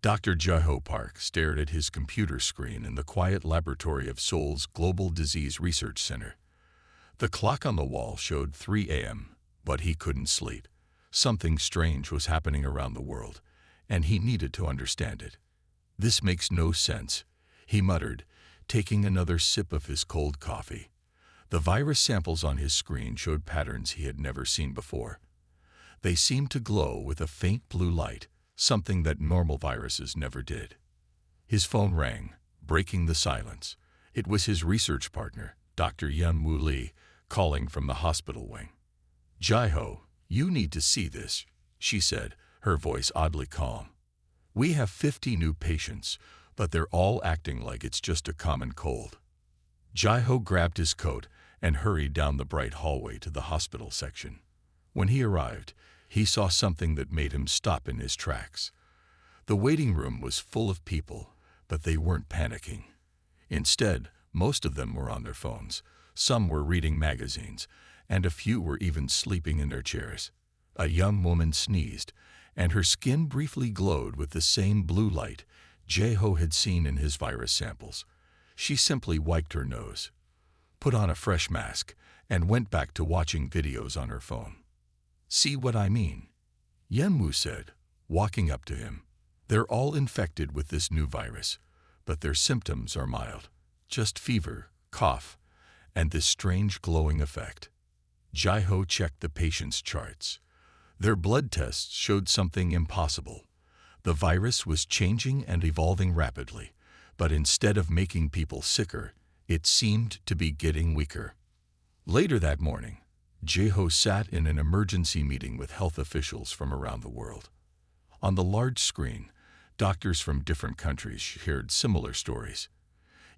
Dr. Jaho Park stared at his computer screen in the quiet laboratory of Seoul's Global Disease Research Center. The clock on the wall showed 3 a.m., but he couldn't sleep. Something strange was happening around the world, and he needed to understand it. "This makes no sense," he muttered, taking another sip of his cold coffee. The virus samples on his screen showed patterns he had never seen before. They seemed to glow with a faint blue light, something that normal viruses never did. His phone rang, breaking the silence. It was his research partner, Dr. Yun-Woo Lee, calling from the hospital wing. "Jaiho, you need to see this," she said, her voice oddly calm. "We have 50 new patients, but they're all acting like it's just a common cold." Jaiho grabbed his coat and hurried down the bright hallway to the hospital section. When he arrived, he saw something that made him stop in his tracks. The waiting room was full of people, but they weren't panicking. Instead, most of them were on their phones, some were reading magazines, and a few were even sleeping in their chairs. A young woman sneezed, and her skin briefly glowed with the same blue light Jaho had seen in his virus samples. She simply wiped her nose, put on a fresh mask, and went back to watching videos on her phone. "See what I mean?" Yun-Woo said, walking up to him. "They're all infected with this new virus, but their symptoms are mild. Just fever, cough, and this strange glowing effect." Jaiho checked the patient's charts. Their blood tests showed something impossible. The virus was changing and evolving rapidly, but instead of making people sicker, it seemed to be getting weaker. Later that morning, Jaiho sat in an emergency meeting with health officials from around the world. On the large screen, doctors from different countries shared similar stories.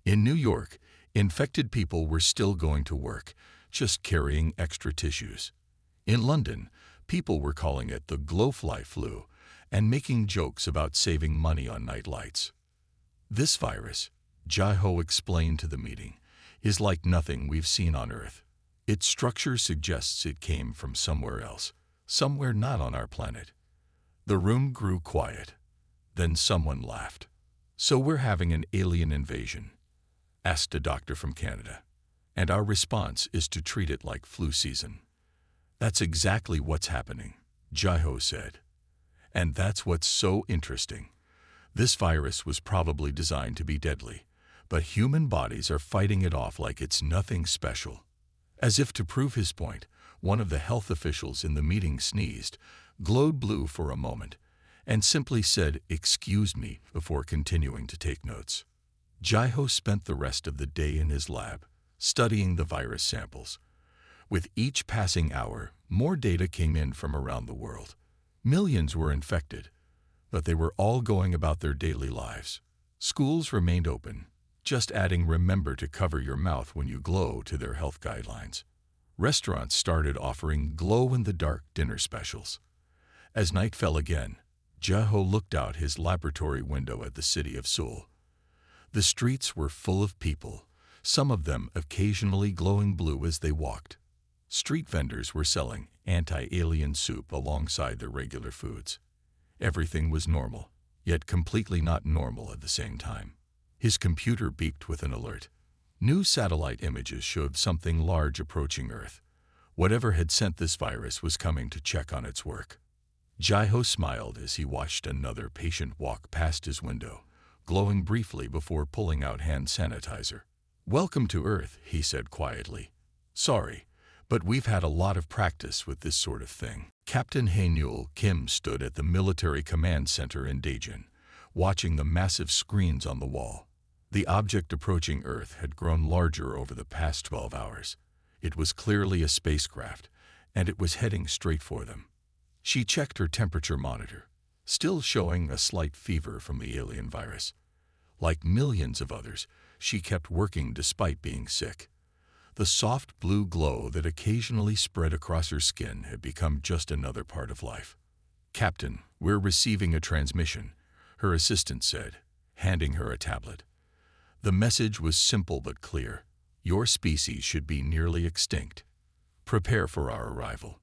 In New York, infected people were still going to work, just carrying extra tissues. In London, people were calling it the glowfly flu and making jokes about saving money on night lights. "This virus," Jaiho explained to the meeting, "is like nothing we've seen on Earth. Its structure suggests it came from somewhere else, somewhere not on our planet." The room grew quiet. Then someone laughed. "So we're having an alien invasion?" asked a doctor from Canada. "And our response is to treat it like flu season." "That's exactly what's happening," Jaiho said. "And that's what's so interesting. This virus was probably designed to be deadly, but human bodies are fighting it off like it's nothing special." As if to prove his point, one of the health officials in the meeting sneezed, glowed blue for a moment, and simply said, "Excuse me," before continuing to take notes. Jaiho spent the rest of the day in his lab, studying the virus samples. With each passing hour, more data came in from around the world. Millions were infected, but they were all going about their daily lives. Schools remained open, just adding "remember to cover your mouth when you glow" to their health guidelines. Restaurants started offering glow-in-the-dark dinner specials. As night fell again, Jaiho looked out his laboratory window at the city of Seoul. The streets were full of people, some of them occasionally glowing blue as they walked. Street vendors were selling anti-alien soup alongside their regular foods. Everything was normal, yet completely not normal at the same time. His computer beeped with an alert. New satellite images showed something large approaching Earth. Whatever had sent this virus was coming to check on its work. Jaiho smiled as he watched another patient walk past his window, glowing briefly before pulling out hand sanitizer. "Welcome to Earth," he said quietly. "Sorry, but we've had a lot of practice with this sort of thing." Captain Hae-Nul Kim stood at the military command center in Daejeon, watching the massive screens on the wall. The object approaching Earth had grown larger over the past 12 hours. It was clearly a spacecraft, and it was heading straight for them. She checked her temperature monitor, still showing a slight fever from the alien virus. Like millions of others, she kept working despite being sick. The soft blue glow that occasionally spread across her skin had become just another part of life. "Captain, we're receiving a transmission," her assistant said, handing her a tablet. The message was simple but clear. "Your species should be nearly extinct. Prepare for our arrival."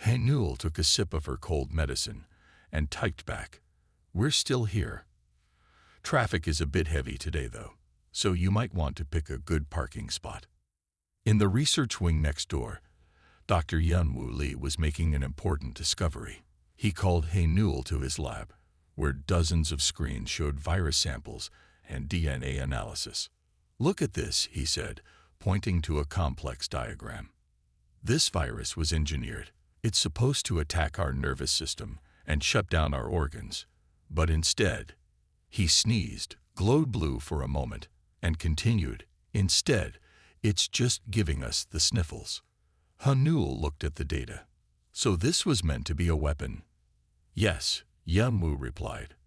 Hae-Nul took a sip of her cold medicine and typed back, We're still here. Traffic is a bit heavy today, though, so you might want to pick a good parking spot. In the research wing next door, Dr. Yunwoo Lee was making an important discovery. He called He Newell to his lab, where dozens of screens showed virus samples and DNA analysis. "Look at this," he said, pointing to a complex diagram. "This virus was engineered. It's supposed to attack our nervous system and shut down our organs. But instead," he sneezed, glowed blue for a moment, and continued, "Instead, it's just giving us the sniffles." He Newell looked at the data. "So this was meant to be a weapon?" "Yes," Yunwoo replied.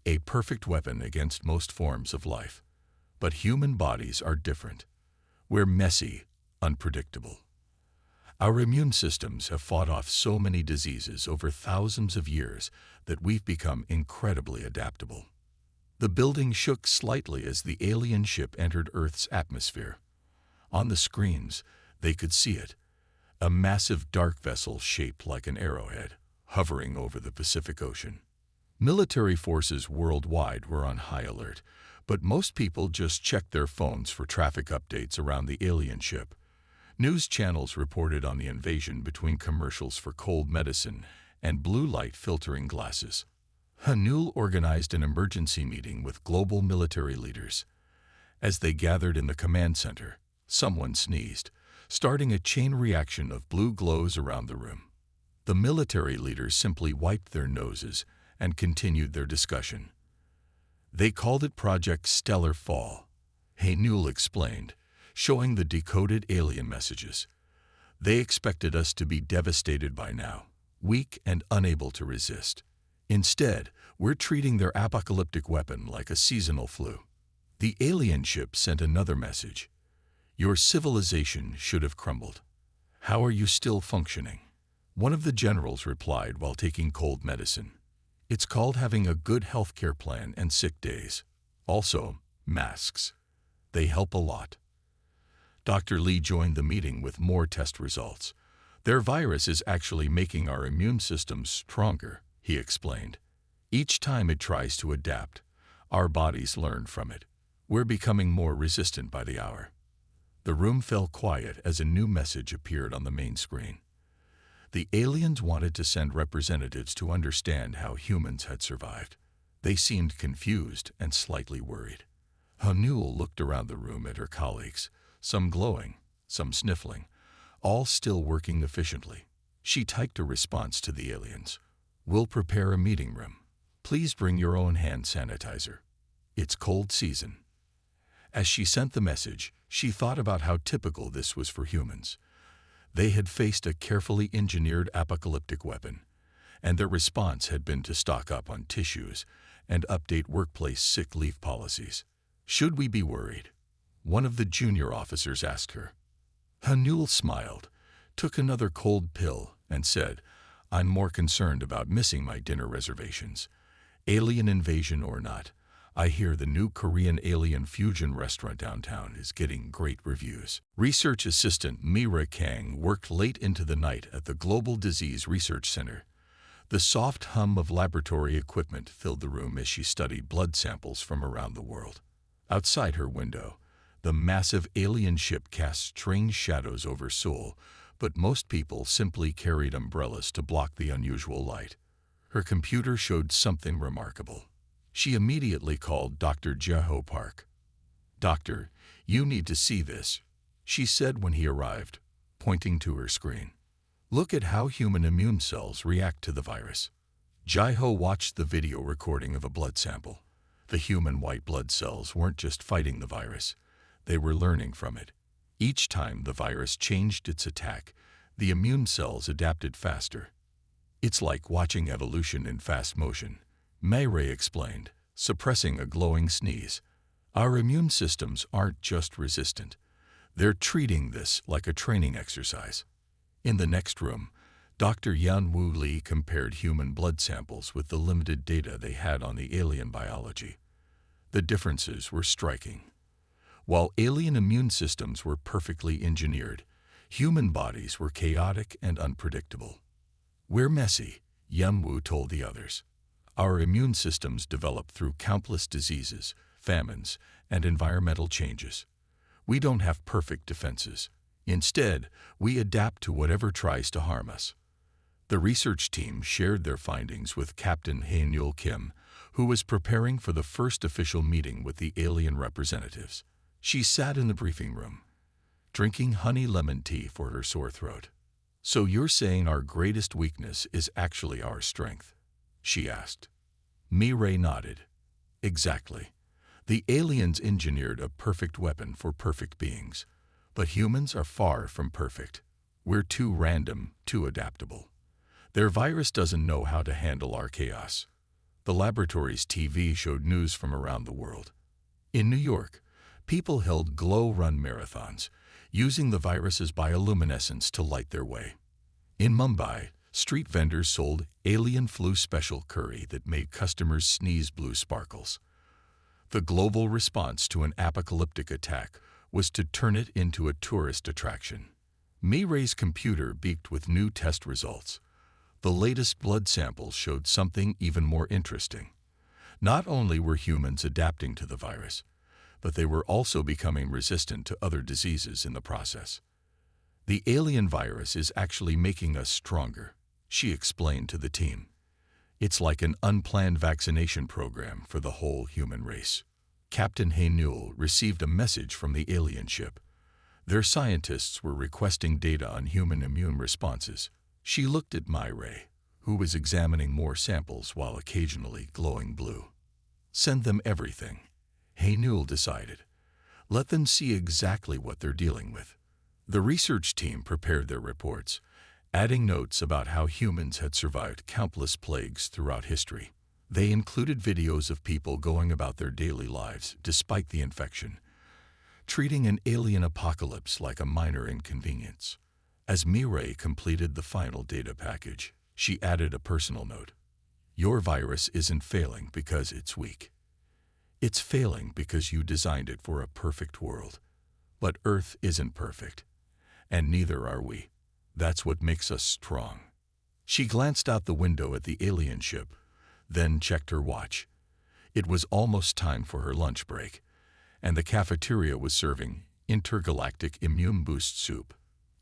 "A perfect weapon against most forms of life. But human bodies are different. We're messy, unpredictable. Our immune systems have fought off so many diseases over thousands of years that we've become incredibly adaptable." The building shook slightly as the alien ship entered Earth's atmosphere. On the screens, they could see it, a massive dark vessel shaped like an arrowhead, hovering over the Pacific Ocean. Military forces worldwide were on high alert, but most people just checked their phones for traffic updates around the alien ship. News channels reported on the invasion between commercials for cold medicine and blue light filtering glasses. He Newell organized an emergency meeting with global military leaders. As they gathered in the command center, someone sneezed, starting a chain reaction of blue glows around the room. The military leaders simply wiped their noses and continued their discussion. "They called it Project Stellar Fall," He Newell explained, showing the decoded alien messages. "They expected us to be devastated by now, weak and unable to resist. Instead, we're treating their apocalyptic weapon like a seasonal flu." The alien ship sent another message. "Your civilization should have crumbled. How are you still functioning?" One of the generals replied while taking cold medicine. "It's called having a good healthcare plan and sick days. Also, masks. They help a lot." Dr. Lee joined the meeting with more test results. "Their virus is actually making our immune systems stronger," he explained. "Each time it tries to adapt, our bodies learn from it. We're becoming more resistant by the hour." The room fell quiet as a new message appeared on the main screen. The aliens wanted to send representatives to understand how humans had survived. They seemed confused and slightly worried. He Newell looked around the room at her colleagues, some glowing, some sniffling, all still working efficiently. She typed a response to the aliens. "We'll prepare a meeting room. Please bring your own hand sanitizer. It's cold season." As she sent the message, she thought about how typical this was for humans. They had faced a carefully engineered apocalyptic weapon, and their response had been to stock up on tissues and update workplace sick leave policies. "Should we be worried?" one of the junior officers asked her. He Newell smiled, took another cold pill, and said, "I'm more concerned about missing my dinner reservations. Alien invasion or not, I hear the new Korean alien fusion restaurant downtown is getting great reviews." Research assistant Mira Kang worked late into the night at the Global Disease Research Center. The soft hum of laboratory equipment filled the room as she studied blood samples from around the world. Outside her window, the massive alien ship cast strange shadows over Seoul, but most people simply carried umbrellas to block the unusual light. Her computer showed something remarkable. She immediately called Dr. Jae-ho Park. "Doctor, you need to see this," she said when he arrived, pointing to her screen. "Look at how human immune cells react to the virus." Jae-ho watched the video recording of a blood sample. The human white blood cells weren't just fighting the virus. They were learning from it. Each time the virus changed its attack, the immune cells adapted faster. "It's like watching evolution in fast motion," Mayray explained, suppressing a glowing sneeze. "Our immune systems aren't just resistant. They're treating this like a training exercise." In the next room, Dr. Yunwoo Lee compared human blood samples with the limited data they had on the alien biology. The differences were striking. While alien immune systems were perfectly engineered, human bodies were chaotic and unpredictable. "We're messy," Yunwoo told the others. Our immune systems develop through countless diseases, famines, and environmental changes. We don't have perfect defenses. Instead, we adapt to whatever tries to harm us. The research team shared their findings with Captain Hae-Nul Kim, who was preparing for the first official meeting with the alien representatives. She sat in the briefing room, drinking honey lemon tea for her sore throat. "So you're saying our greatest weakness is actually our strength?" she asked. Mireille nodded. "Exactly. The aliens engineered a perfect weapon for perfect beings. But humans are far from perfect. We're too random, too adaptable. Their virus doesn't know how to handle our chaos." The laboratory's TV showed news from around the world. In New York, people held glow-run marathons, using the virus as bioluminescence to light their way. In Mumbai, street vendors sold alien flu special curry that made customers sneeze blue sparkles. The global response to an apocalyptic attack was to turn it into a tourist attraction. Mireille's computer beeped with new test results. The latest blood samples showed something even more interesting. Not only were humans adapting to the virus, but they were also becoming resistant to other diseases in the process. "The alien virus is actually making us stronger," she explained to the team. "It's like an unplanned vaccination program for the whole human race." Captain Hae-Nul received a message from the alien ship. Their scientists were requesting data on human immune responses. She looked at Mireille, who was examining more samples while occasionally glowing blue. "Send them everything," Hae-Nul decided. "Let them see exactly what they're dealing with." The research team prepared their reports, adding notes about how humans had survived countless plagues throughout history. They included videos of people going about their daily lives despite the infection, treating an alien apocalypse like a minor inconvenience. As Mireille completed the final data package, she added a personal note. "Your virus isn't failing because it's weak. It's failing because you designed it for a perfect world. But Earth isn't perfect, and neither are we. That's what makes us strong." She glanced out the window at the alien ship, then checked her watch. It was almost time for her lunch break, and the cafeteria was serving intergalactic immune boost soup.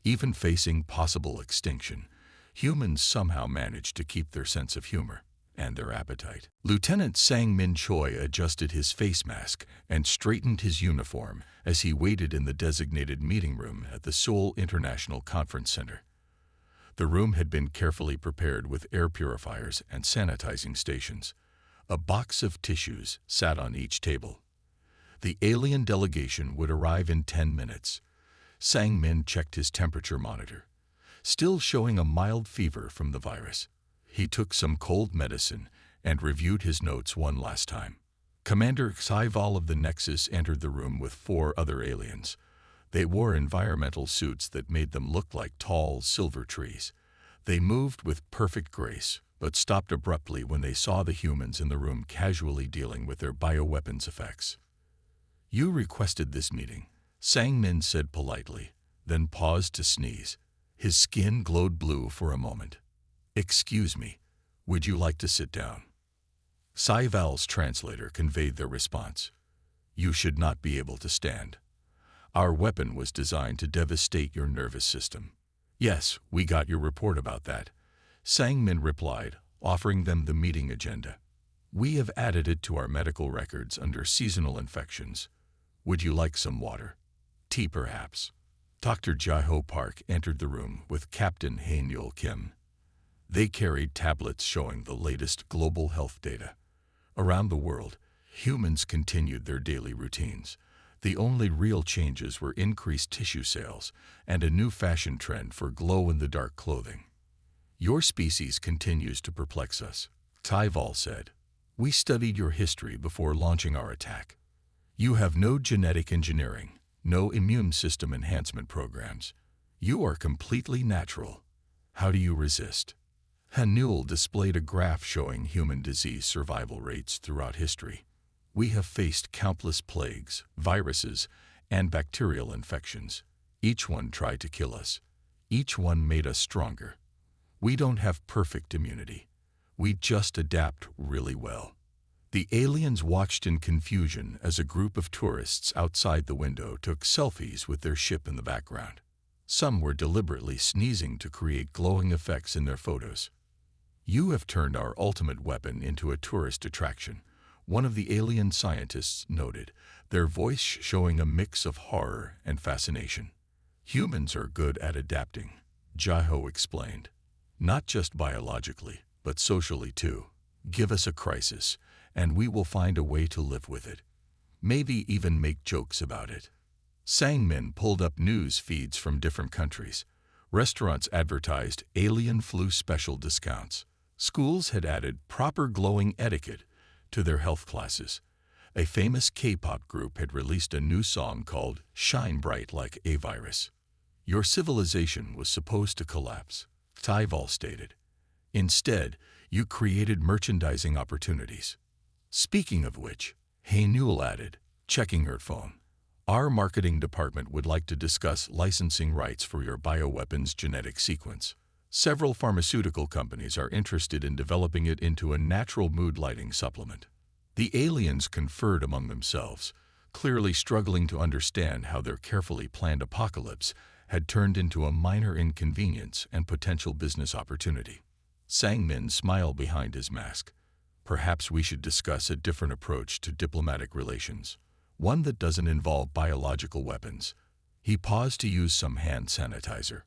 Even facing possible extinction, humans somehow managed to keep their sense of humor and their appetite. Lieutenant Sang-Min Choi adjusted his face mask and straightened his uniform as he waited in the designated meeting room at the Seoul International Conference Center. The room had been carefully prepared with air purifiers and sanitizing stations. A box of tissues sat on each table. The alien delegation would arrive in 10 minutes. Sang-Min checked his temperature monitor, still showing a mild fever from the virus. He took some cold medicine and reviewed his notes one last time. Commander Sci-Fi of the Nexus entered the room with 4 other aliens. They wore environmental suits that made them look like tall silver trees. They moved with perfect grace, but stopped abruptly when they saw the humans in the room casually dealing with their bioweapons effects. "You requested this meeting," Sang-Min said politely, then paused to sneeze. His skin glowed blue for a moment. "Excuse me, would you like to sit down?" Sci-Fi's translator conveyed their response. "You should not be able to stand. Our weapon was designed to devastate your nervous system." "Yes, we got your report about that," Sang-Min replied, offering them the meeting agenda. "We have added it to our medical records under seasonal infections. Would you like some water? Tea, perhaps?" Dr. Jae-ho Park entered the room with Captain Hae-Nul Kim. They carried tablets showing the latest global health data. Around the world, humans continued their daily routines. The only real changes were increased tissue sales and a new fashion trend for glow-in-the-dark clothing. "Your species continues to perplex us," Tyval said. "We studied your history before launching our attack. You have no genetic engineering, no immune system enhancement programs. You are completely natural. How do you resist?" Hae-Nul displayed a graph showing human disease survival rates throughout history. "We have faced countless plagues, viruses, and bacterial infections. Each one tried to kill us. Each one made us stronger. We don't have perfect immunity. We just adapt really well." The aliens watched in confusion as a group of tourists outside the window took selfies with their ship in the background. Some were deliberately sneezing to create glowing effects in their photos. "You have turned our ultimate weapon into a tourist attraction," one of the alien scientists noted, their voice showing a mix of horror and fascination. "Humans are good at adapting," Jai-Ho explained. "Not just biologically, but socially too. Give us a crisis, and we will find a way to live with it. Maybe even make jokes about it." Sang-min pulled up news feeds from different countries. Restaurants advertised alien flu special discounts. Schools had added proper glowing etiquette to their health classes. A famous K-pop group had released a new song called "Shine Bright Like a Virus." "Your civilization was supposed to collapse," Tyval stated. "Instead, you created merchandising opportunities." Speaking of which, Hae-Newell added, checking her phone, "Our marketing department would like to discuss licensing rights for your bioweapons genetic sequence. Several pharmaceutical companies are interested in developing it into a natural mood lighting supplement." The aliens conferred among themselves, clearly struggling to understand how their carefully planned apocalypse had turned into a minor inconvenience and potential business opportunity. Sang-min smiled behind his mask. "Perhaps we should discuss a different approach to diplomatic relations, one that doesn't involve biological weapons." He paused to use some hand sanitizer.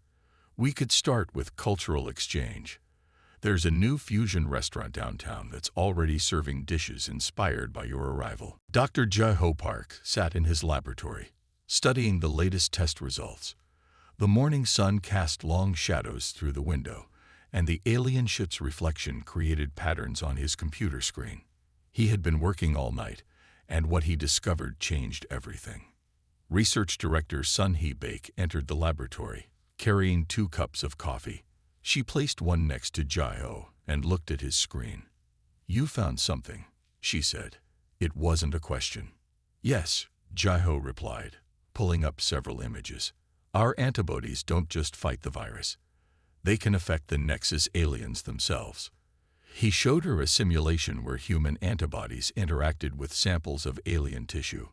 "We could start with cultural exchange. There's a new fusion restaurant downtown that's already serving dishes inspired by your arrival." Dr. Jai-Ho Park sat in his laboratory, studying the latest test results. The morning sun cast long shadows through the window, and the alien ship's reflection created patterns on his computer screen. He had been working all night, and what he discovered changed everything. Research Director Sun-Hee Baek entered the laboratory, carrying 2 cups of coffee. She placed one next to Jai-Ho and looked at his screen. "You found something," she said. It wasn't a question. "Yes," Jai-Ho replied, pulling up several images. "Our antibodies don't just fight the virus. They can affect the Nexus aliens themselves." He showed her a simulation where human antibodies interacted with samples of alien tissue.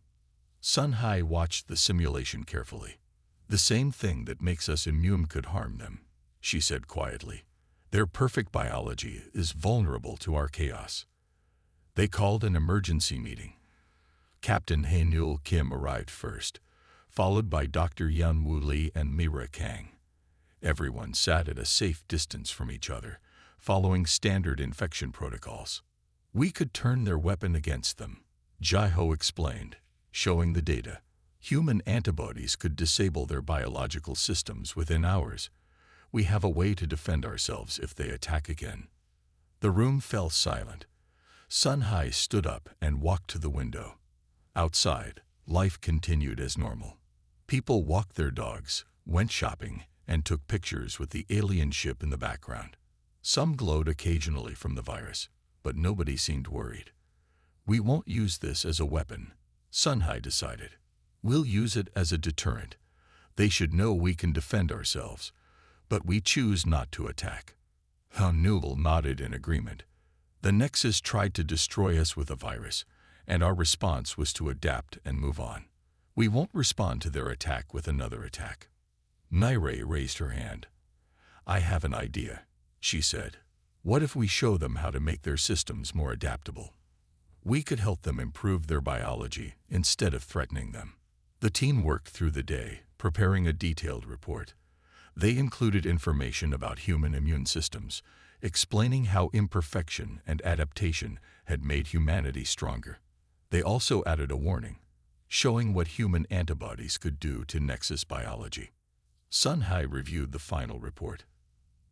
Sun-Hai watched the simulation carefully. "The same thing that makes us immune could harm them," she said quietly. "Their perfect biology is vulnerable to our chaos." They called an emergency meeting. Captain Hae-Newell Kim arrived first, followed by Dr. Yeon-Woo Lee and Mira Kang. Everyone sat at a safe distance from each other, following standard infection protocols. "We could turn their weapon against them," Jai-Ho explained, showing the data. "Human antibodies could disable their biological systems within hours. We have a way to defend ourselves if they attack again." The room fell silent. Sun-Hai stood up and walked to the window. Outside, life continued as normal. People walked their dogs, went shopping, and took pictures with the alien ship in the background. Some glowed occasionally from the virus, but nobody seemed worried. "We won't use this as a weapon," Sun-Hai decided. "We'll use it as a deterrent. They should know we can defend ourselves, but we choose not to attack." Hae-Newell nodded in agreement. "The Nexus tried to destroy us with a virus, and our response was to adapt and move on. We won't respond to their attack with another attack." Mira raised her hand. "I have an idea," she said. "What if we show them how to make their systems more adaptable? We could help them improve their biology instead of threatening them." The team worked through the day, preparing a detailed report. They included information about human immune systems, explaining how imperfection and adaptation had made humanity stronger. They also added a warning, showing what human antibodies could do to Nexus biology. Sun-Hai reviewed the final report.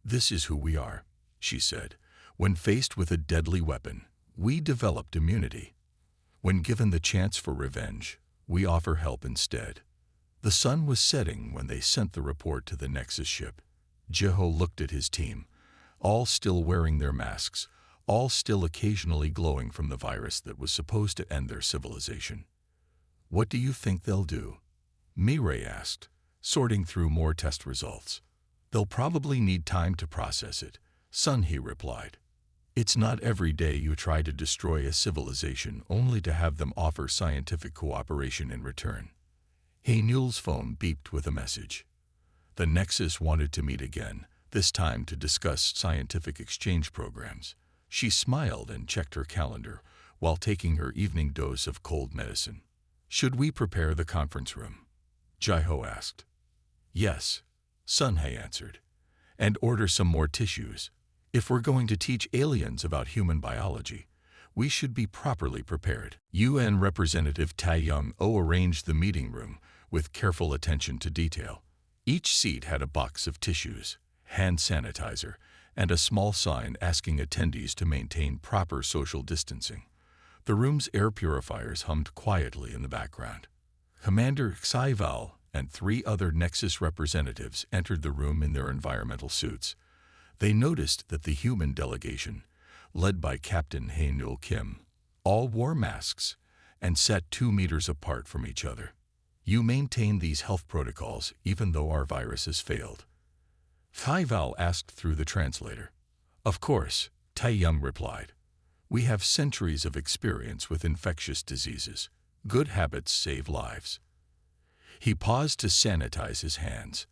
"This is who we are," she said. "When faced with a deadly weapon, we developed immunity. When given the chance for revenge, we offer help instead." The sun was setting when they sent the report to the Nexus ship. Jai-Ho looked at his team, all still wearing their masks, all still occasionally glowing from the virus that was supposed to end their civilization. "What do you think they'll do?" Mira asked, sorting through more test results. "They'll probably need time to process it," Sun-Hee replied. It's not every day you try to destroy a civilization only to have them offer scientific cooperation in return. Haynul's phone beeped with a message. The Nexus wanted to meet again, this time to discuss scientific exchange programs. She smiled and checked her calendar while taking her evening dose of cold medicine. Should we prepare the conference room? Jaiho asked. Yes, Sunhei answered. And order some more tissues. If we're going to teach aliens about human biology, we should be properly prepared. UN Representative Tae-young-oh arranged the meeting room with careful attention to detail. Each seat had a box of tissues, hand sanitizer, and a small sign asking attendees to maintain proper social distancing. The room's air purifiers hummed quietly in the background. Commander Sci-Fi and 3 other Nexus representatives entered the room in their environmental suits. They noticed that the human delegation, led by Captain Hae-nul Kim, all wore masks and sat 2 meters apart from each other. You maintain these health protocols even though our virus has failed? Sci-Fi asked through the translator. Of course, Tae-young replied. We have centuries of experience with infectious diseases. Good habits save lives. He paused to sanitize his hands.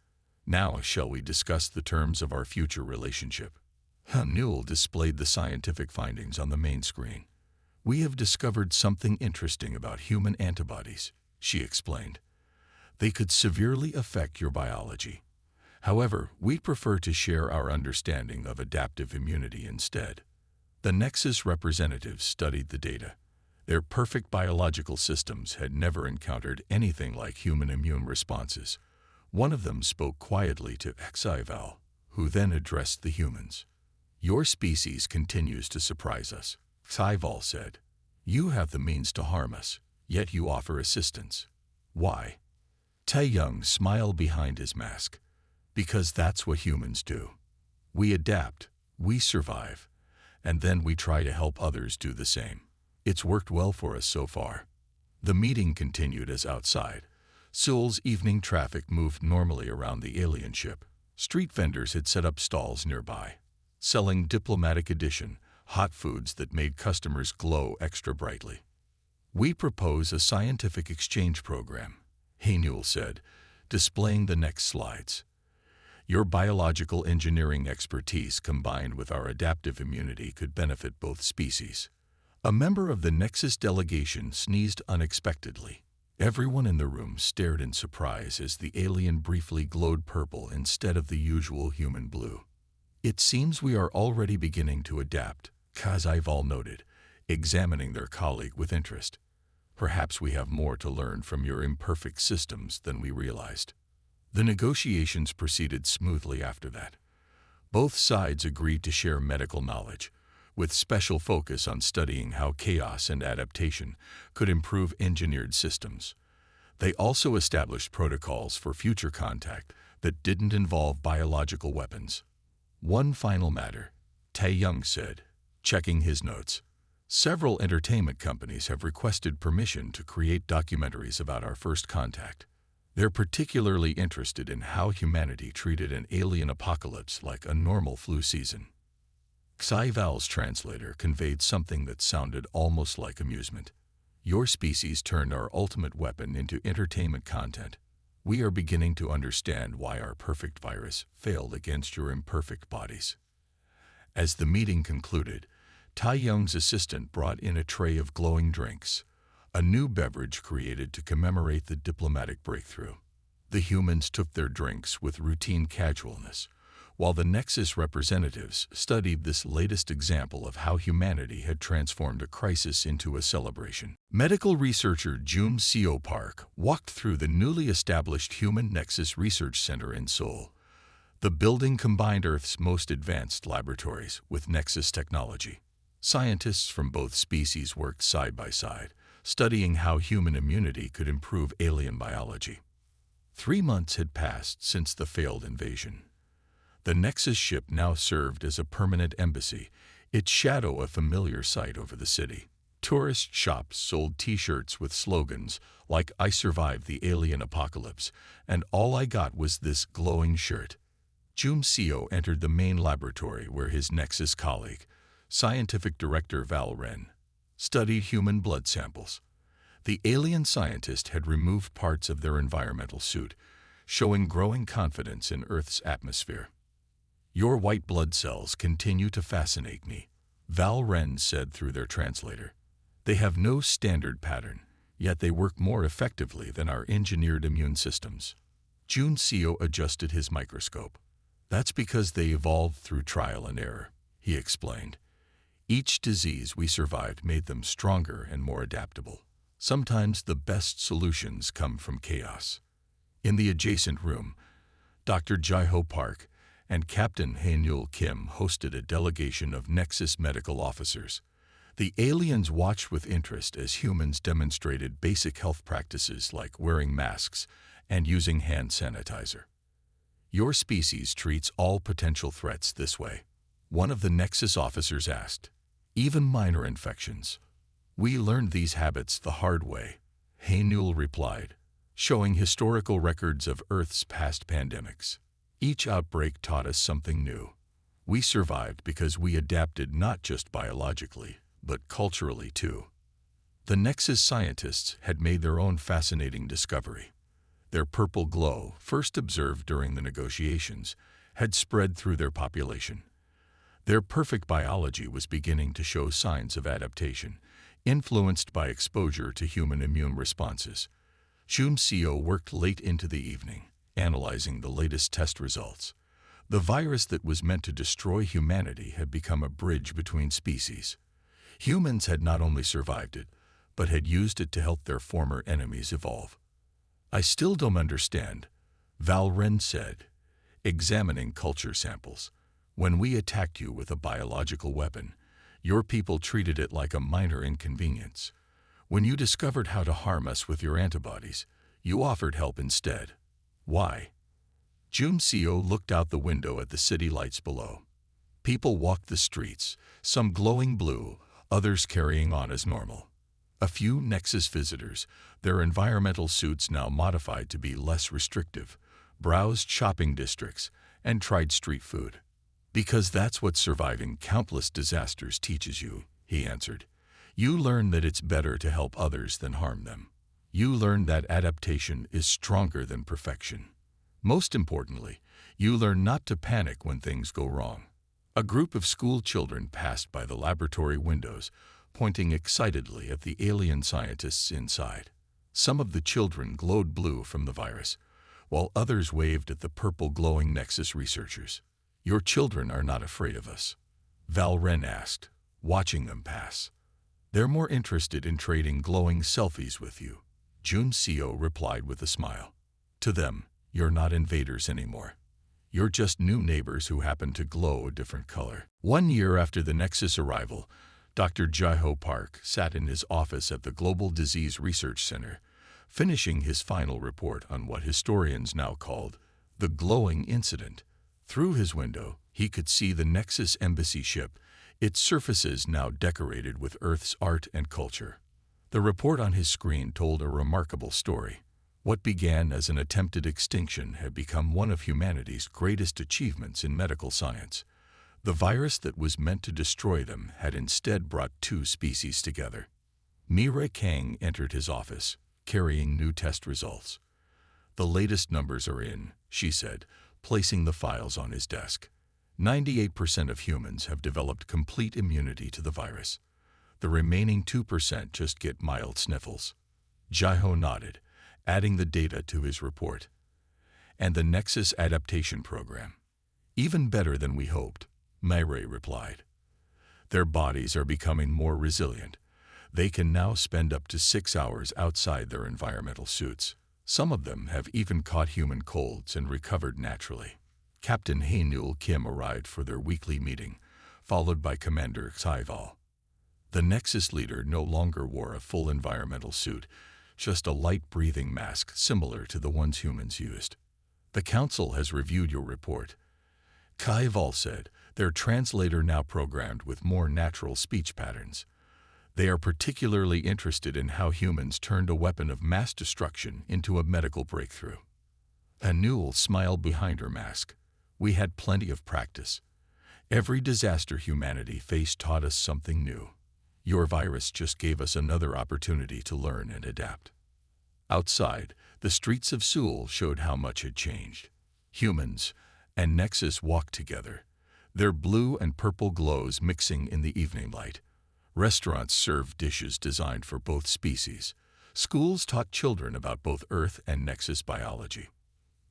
Now shall we discuss the terms of our future relationship? Hae-nul displayed the scientific findings on the main screen. We have discovered something interesting about human antibodies, she explained. They could severely affect your biology. However, we prefer to share our understanding of adaptive immunity instead. The Nexus representatives studied the data. Their perfect biological systems had never encountered anything like human immune responses. One of them spoke quietly to Sci-Fi, who then addressed the humans. Your species continues to surprise us, Sci-Fi said. You have the means to harm us, yet you offer assistance. Why? Tae-young smiled behind his mask. Because that's what humans do. We adapt, we survive, and then we try to help others do the same. It's worked well for us so far. The meeting continued as outside. Seoul's evening traffic moved normally around the alien ship. Street vendors had set up stalls nearby, selling diplomatic edition, hot foods that made customers glow extra brightly. We propose a scientific exchange program, Hae-nul said, displaying the next slides. Your biological engineering expertise combined with our adaptive immunity could benefit both species. A member of the Nexus delegation sneezed unexpectedly. Everyone in the room stared in surprise as the alien briefly glowed purple instead of the usual human blue. It seems we are already beginning to adapt, Sci-Fi noted, examining their colleague with interest. Perhaps we have more to learn from your imperfect systems than we realized. The negotiations proceeded smoothly after that. Both sides agreed to share medical knowledge, with special focus on studying how chaos and adaptation could improve engineered systems. They also established protocols for future contact that didn't involve biological weapons. One final matter, Tae-young said, checking his notes. Several entertainment companies have requested permission to create documentaries about our first contact. They're particularly interested in how humanity treated an alien apocalypse like a normal flu season. Sci-Fi's translator conveyed something that sounded almost like amusement. Your species turned our ultimate weapon into entertainment content. We are beginning to understand why our perfect virus failed against your imperfect bodies. As the meeting concluded, Tae-young's assistant brought in a tray of glowing drinks, a new beverage created to commemorate the diplomatic breakthrough. The humans took their drinks with routine casualness, while the Nexus representatives studied this latest example of how humanity had transformed a crisis into a celebration. Medical researcher Jum Seo Park walked through the newly established Human Nexus Research Center in Seoul. The building combined Earth's most advanced laboratories with Nexus technology. Scientists from both species worked side by side, studying how human immunity could improve alien biology. 3 months had passed since the failed invasion. The Nexus ship now served as a permanent embassy, its shadow a familiar sight over the city. Tourist shops sold T-shirts with slogans like "I survived the alien apocalypse," and "All I got was this glowing shirt." Jum Seo entered the main laboratory where his Nexus colleague, Scientific Director Val Wren, studied human blood samples. The alien scientist had removed parts of their environmental suit, showing growing confidence in Earth's atmosphere. "Your white blood cells continue to fascinate me," Val Wren said through their translator. "They have no standard pattern, yet they work more effectively than our engineered immune systems." Juncio adjusted his microscope. "That's because they evolved through trial and error," he explained. "Each disease we survived made them stronger and more adaptable. Sometimes the best solutions come from chaos." In the adjacent room, Dr. Jai-Ho Park and Captain Hae-Nul Kim hosted a delegation of Nexus medical officers. The aliens watched with interest as humans demonstrated basic health practices like wearing masks and using hand sanitizer. "Your species treats all potential threats this way," one of the Nexus officers asked. "Even minor infections." "We learned these habits the hard way," Hae-Nul replied, showing historical records of Earth's past pandemics. "Each outbreak taught us something new. We survived because we adapted not just biologically, but culturally too." The Nexus scientists had made their own fascinating discovery. Their purple glow, first observed during the negotiations, had spread through their population. Their perfect biology was beginning to show signs of adaptation, influenced by exposure to human immune responses. Juncio worked late into the evening, analyzing the latest test results. The virus that was meant to destroy humanity had become a bridge between species. Humans had not only survived it, but had used it to help their former enemies evolve. "I still don't understand," Val Wren said, examining culture samples. "When we attacked you with a biological weapon, your people treated it like a minor inconvenience. When you discovered how to harm us with your antibodies, you offered help instead. Why?" Juncio looked out the window at the city lights below. People walked the streets, some glowing blue, others carrying on as normal. A few Nexus visitors, their environmental suits now modified to be less restrictive, browsed shopping districts and tried street food. "Because that's what surviving countless disasters teaches you," he answered. "You learn that it's better to help others than harm them. You learn that adaptation is stronger than perfection. Most importantly, you learn not to panic when things go wrong." A group of school children passed by the laboratory windows, pointing excitedly at the alien scientists inside. Some of the children glowed blue from the virus, while others waved at the purple glowing Nexus researchers. "Your children are not afraid of us?" Val Wren asked, watching them pass. "They're more interested in trading glowing selfies with you," Juncio replied with a smile. "To them, you're not invaders anymore. You're just new neighbors who happen to glow a different color." 1 year after the Nexus arrival, Dr. Jai-Ho Park sat in his office at the Global Disease Research Center, finishing his final report on what historians now called the glowing incident. Through his window, he could see the Nexus embassy ship, its surfaces now decorated with Earth's art and culture. The report on his screen told a remarkable story. What began as an attempted extinction had become one of humanity's greatest achievements in medical science. The virus that was meant to destroy them had instead brought two species together. Mirai Kang entered his office, carrying new test results. "The latest numbers are in," she said, placing the files on his desk. 98% of humans have developed complete immunity to the virus. The remaining 2% just get mild sniffles. Jai-Ho nodded, adding the data to his report. "And the Nexus adaptation program. Even better than we hoped," Mirai replied. "Their bodies are becoming more resilient. They can now spend up to 6 hours outside their environmental suits. Some of them have even caught human colds and recovered naturally." Captain Hae-Nul Kim arrived for their weekly meeting, followed by Commander Sci-Fi. The Nexus leader no longer wore a full environmental suit, just a light-breathing mask similar to the ones humans used. "The Council has reviewed your report," Sci-Fi said, their translator now programmed with more natural speech patterns. "They are particularly interested in how humans turned a weapon of mass destruction into a medical breakthrough." Hae-Nul smiled behind her mask. "We had plenty of practice. Every disaster humanity faced taught us something new. Your virus just gave us another opportunity to learn and adapt. Outside, the streets of Seoul showed how much had changed. Humans and Nexus walked together, their blue and purple glows mixing in the evening light. Restaurants served dishes designed for both species. Schools taught children about both Earth and Nexus biology.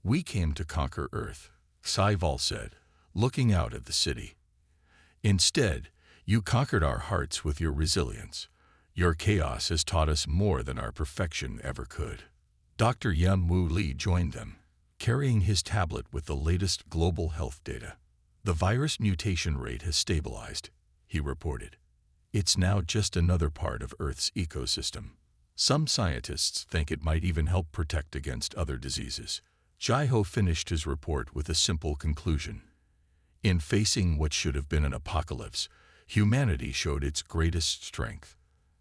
"We came to conquer Earth," Sci-Fi said, looking out at the city. "Instead, you conquered our hearts with your resilience. Your chaos has taught us more than our perfection ever could." Dr. Yun Woo Lee joined them, carrying his tablet with the latest global health data. "The virus mutation rate has stabilized," he reported. "It's now just another part of Earth's ecosystem. Some scientists think it might even help protect against other diseases." Jae-ho finished his report with a simple conclusion. In facing what should have been an apocalypse, humanity showed its greatest strength.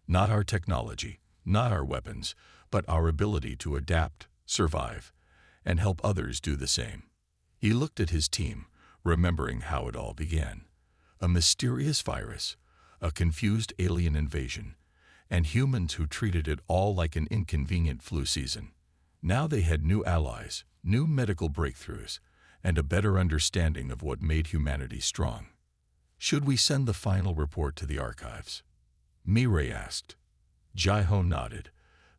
Not our technology, not our weapons, but our ability to adapt, survive, and help others do the same. He looked at his team, remembering how it all began. A mysterious virus, a confused alien invasion, and humans who treated it all like an inconvenient flu season. Now they had new allies, new medical breakthroughs, and a better understanding of what made humanity strong. "Should we send the final report to the archives?" Mireille asked. Jae-ho nodded,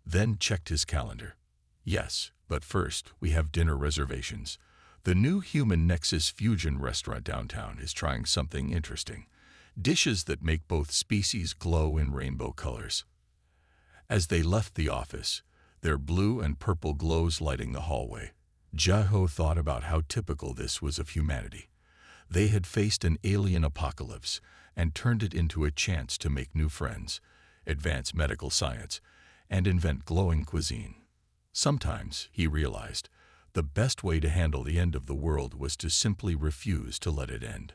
then checked his calendar. "Yes, but first we have dinner reservations. The new Human Nexus Fusion restaurant downtown is trying something interesting. Dishes that make both species glow in rainbow colors." As they left the office, their blue and purple glows lighting the hallway, Jae-ho thought about how typical this was of humanity. They had faced an alien apocalypse and turned it into a chance to make new friends, advance medical science, and invent glowing cuisine. Sometimes, he realized, the best way to handle the end of the world was to simply refuse to let it end.